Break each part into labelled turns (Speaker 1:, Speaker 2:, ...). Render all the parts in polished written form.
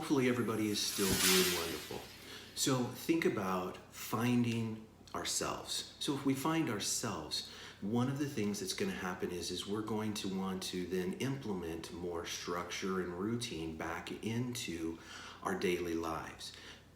Speaker 1: hopefully everybody is still doing wonderful. So think about finding ourselves. So if we find ourselves, one of the things that's going to happen is we're going to want to then implement more structure and routine back into our daily lives.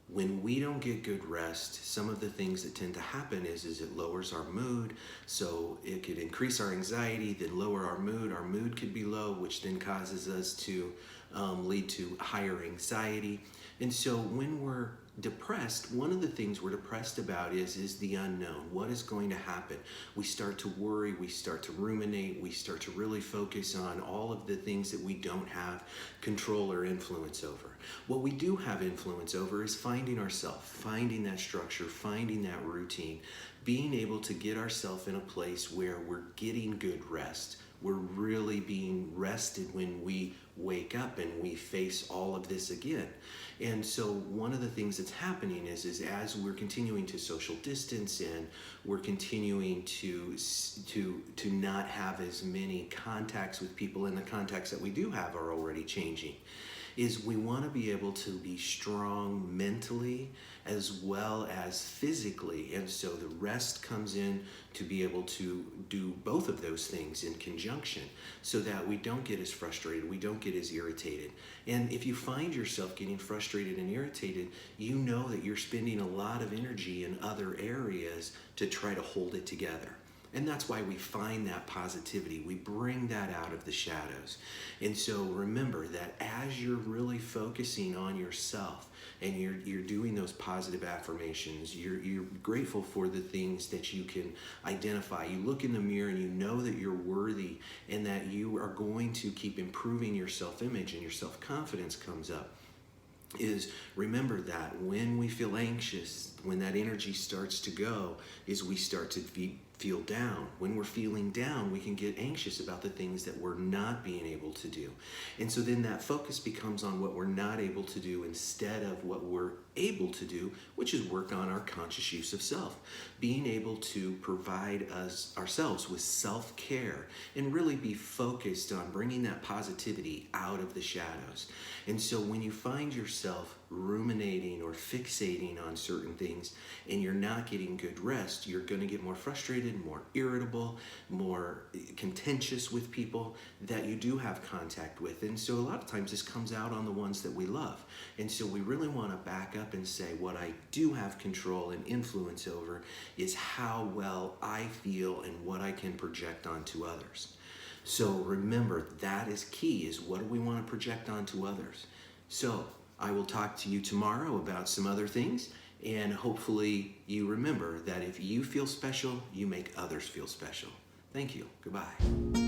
Speaker 1: When we don't get good rest, some of the things that tend to happen is it lowers our mood. So it could increase our anxiety, then lower our mood. Our mood could be low, which then causes us to lead to higher anxiety. And so when we're depressed, one of the things we're depressed about is the unknown. What is going to happen? We start to worry, we start to ruminate, we start to really focus on all of the things that we don't have control or influence over. What we do have influence over is finding ourselves, finding that structure, finding that routine, being able to get ourselves in a place where we're getting good rest. We're really being rested when we wake up and we face all of this again. And so one of the things that's happening is as we're continuing to social distance and we're continuing to not have as many contacts with people, and the contacts that we do have are already changing, is we want to be able to be strong mentally as well as physically. And so the rest comes in to be able to do both of those things in conjunction so that we don't get as frustrated, we don't get as irritated. And if you find yourself getting frustrated and irritated, you know that you're spending a lot of energy in other areas to try to hold it together. And that's why we find that positivity. We bring that out of the shadows. And so remember that as you're really focusing on yourself and you're doing those positive affirmations, you're grateful for the things that you can identify. You look in the mirror and you know that you're worthy and that you are going to keep improving your self-image and your self-confidence comes up. Is remember that when we feel anxious, when that energy starts to go, is we start to feel down. When we're feeling down, we can get anxious about the things that we're not being able to do. And so then that focus becomes on what we're not able to do instead of what we're able to do, which is work on our conscious use of self. Being able to provide ourselves with self-care and really be focused on bringing that positivity out of the shadows. And so when you find yourself ruminating or fixating on certain things and you're not getting good rest, you're going to get more frustrated, more irritable, more contentious with people that you do have contact with. And so a lot of times this comes out on the ones that we love. And so we really want to back up and say what I do have control and influence over is how well I feel and what I can project onto others. So remember, that is key, is what do we want to project onto others. So I will talk to you tomorrow about some other things, and hopefully you remember that if you feel special, you make others feel special. Thank you. Goodbye.